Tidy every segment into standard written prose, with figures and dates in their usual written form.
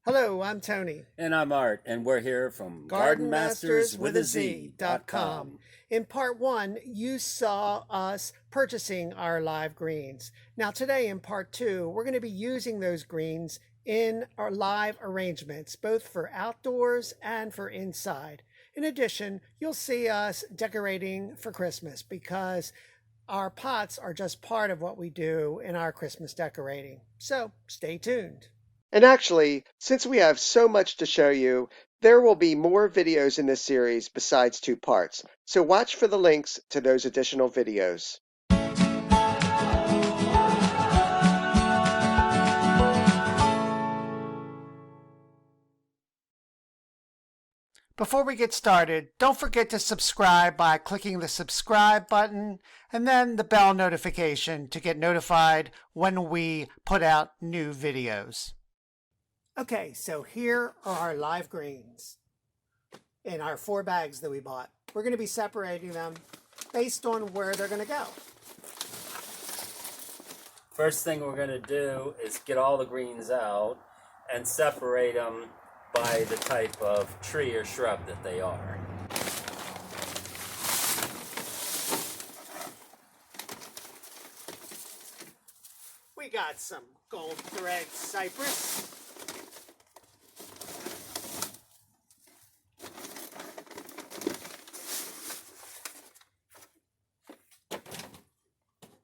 Hello, I'm Tony. And I'm Art, and we're here from GardenMastersWithAZ.com. In part one, you saw us purchasing our live greens. Now today in part two, we're going to be using those greens in our live arrangements, both for outdoors and for inside. In addition, you'll see us decorating for Christmas because our pots are just part of what we do in our Christmas decorating. So stay tuned. And actually, since we have so much to show you, there will be more videos in this series besides two parts. So watch for the links to those additional videos. Before we get started, don't forget to subscribe by clicking the subscribe button and then the bell notification to get notified when we put out new videos. Okay, so here are our live greens in our 4 bags that we bought. We're going to be separating them based on where they're going to go. First thing we're going to do is get all the greens out and separate them by the type of tree or shrub that they are. We got some gold thread cypress.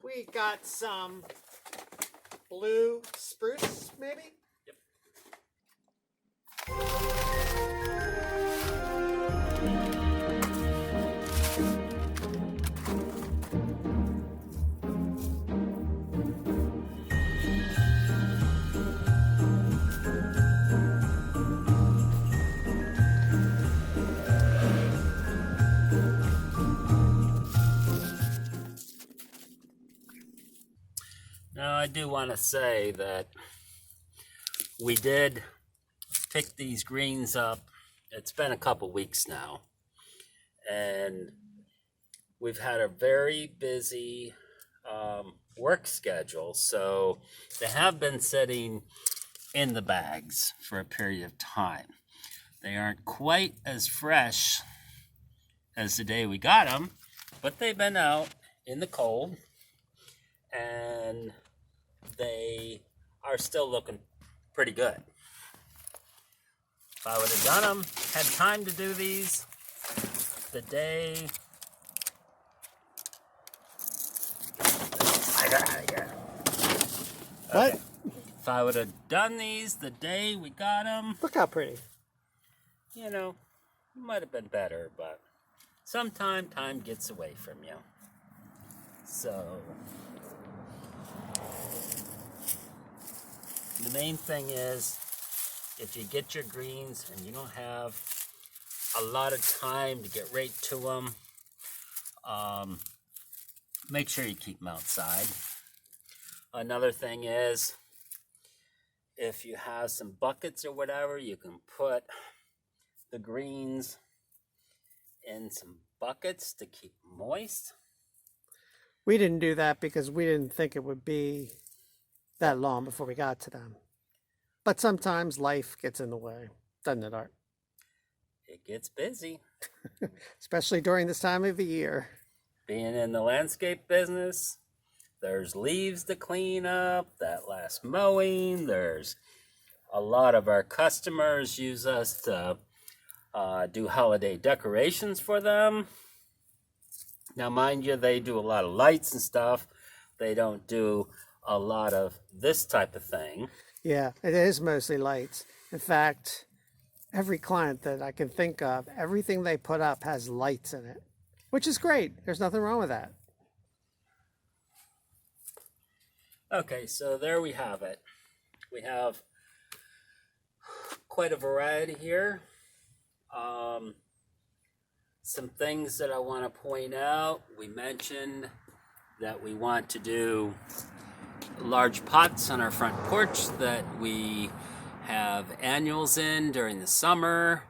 We got some blue spruce, maybe? Yep. Now, I do want to say that we did pick these greens up. It's been a couple weeks now, and we've had a very busy work schedule, so they have been sitting in the bags for a period of time. They aren't quite as fresh as the day we got them, but they've been out in the cold, and they are still looking pretty good. If I would have done them, had time to do these the day I got out of here. What? Okay. If I would have done these the day we got them, Look how pretty. you know, it might have been better, but sometimes time gets away from you. So the main thing is, if you get your greens and you don't have a lot of time to get right to them, make sure you keep them outside. Another thing is, if you have some buckets or whatever, you can put the greens in some buckets to keep moist. We didn't do that because we didn't think it would be that long before we got to them. But sometimes life gets in the way, doesn't it, Art? It gets busy. Especially during this time of the year. Being in the landscape business, there's leaves to clean up, that last mowing, there's a lot of our customers use us to do holiday decorations for them. Now, mind you, they do a lot of lights and stuff. They don't do a lot of this type of thing. Yeah, it is mostly lights. In fact, every client that I can think of, everything they put up has lights in it, which is great. There's nothing wrong with that. Okay, so there we have it. We have quite a variety here. Some things that I want to point out. We mentioned that we want to do large pots on our front porch that we have annuals in during the summer,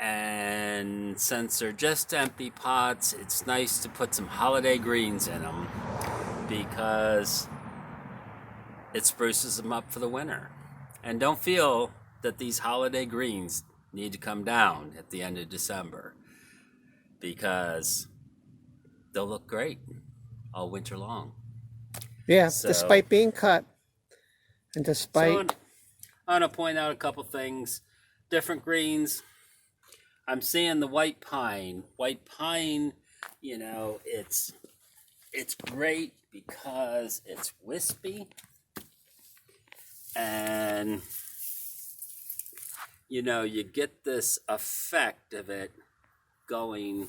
and since they're just empty pots, it's nice to put some holiday greens in them because it spruces them up for the winter. And don't feel that these holiday greens need to come down at the end of December because they'll look great all winter long. Yeah, So, despite being cut and despite... So I want to point out a couple things. Different greens. I'm seeing the white pine. White pine, you know, it's great because it's wispy and you know, you get this effect of it going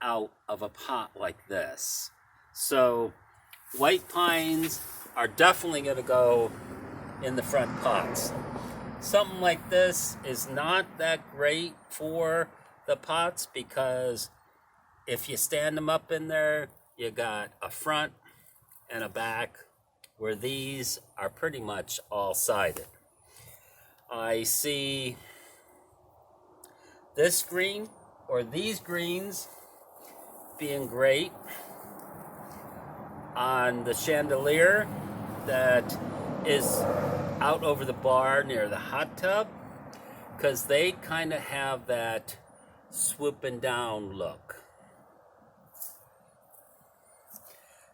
out of a pot like this. So white pines are definitely going to go in the front pots. Something like this is not that great for the pots because if you stand them up in there, you got a front and a back, where these are pretty much all sided. I see this green or these greens being great on the chandelier that is out over the bar near the hot tub, because they kind of have that swooping down look.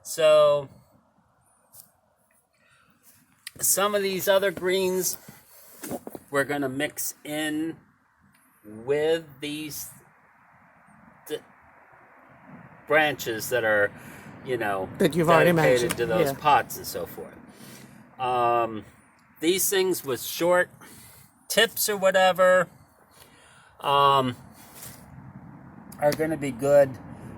So some of these other greens we're going to mix in with these branches that are, you know, that you've already mentioned to those pots and so forth. These things with short tips or whatever are going to be good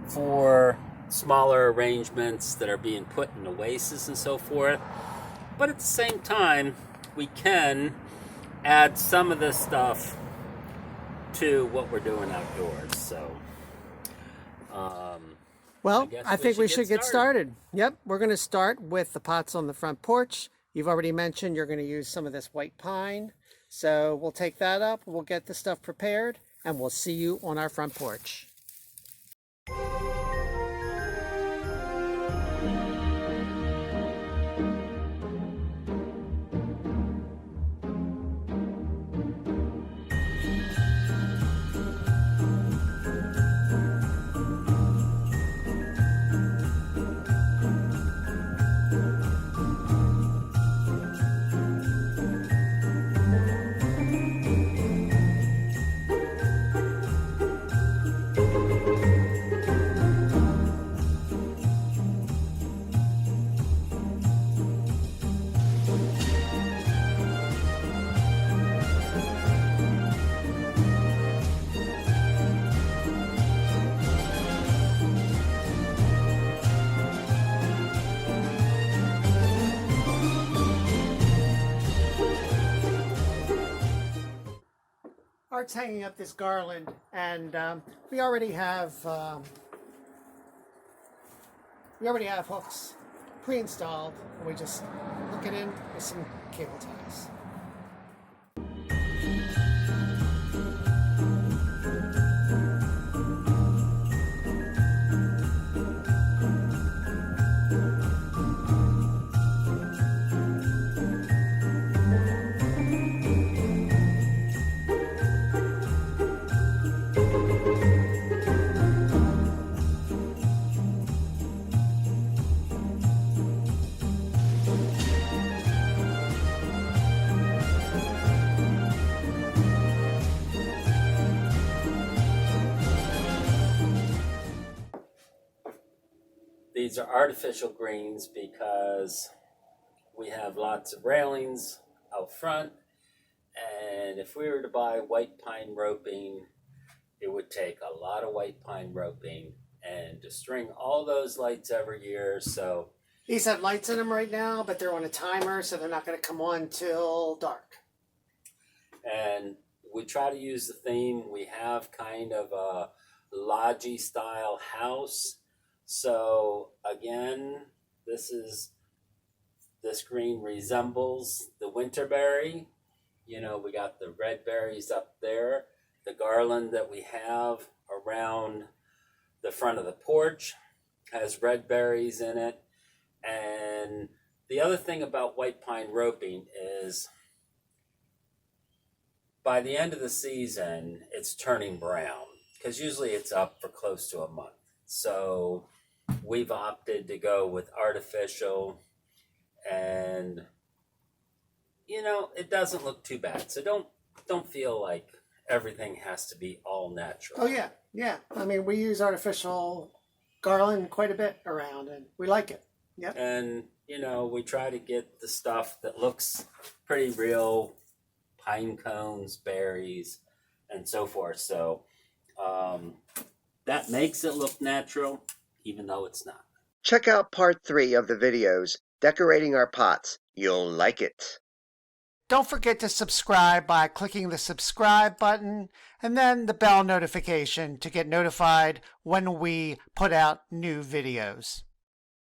for smaller arrangements that are being put in oases and so forth. But at the same time, we can add some of this stuff to what we're doing outdoors. So, well, I think we should get started. Yep, we're going to start with the pots on the front porch. You've already mentioned you're going to use some of this white pine. So we'll take that up, we'll get the stuff prepared, and we'll see you on our front porch. Art's hanging up this garland, and we already have hooks pre-installed, and we just hook it in with some cable ties. These are artificial greens because we have lots of railings out front, and if we were to buy white pine roping, it would take a lot of white pine roping and to string all those lights every year. So these have lights in them right now, but they're on a timer, so they're not going to come on till dark. And we try to use the theme. We have kind of a lodgy style house. So again, this green resembles the winterberry. You know, we got the red berries up there. The garland that we have around the front of the porch has red berries in it. And the other thing about white pine roping is by the end of the season, it's turning brown because usually it's up for close to a month. So we've opted to go with artificial, and it doesn't look too bad. So don't feel like everything has to be all natural. Oh yeah, yeah. I mean, we use artificial garland quite a bit around, and we like it. Yep. And we try to get the stuff that looks pretty real, pine cones, berries, and so forth. So that makes it look natural, even though it's not. Check out part 3 of the videos, Decorating Our Pots. You'll like it. Don't forget to subscribe by clicking the subscribe button and then the bell notification to get notified when we put out new videos.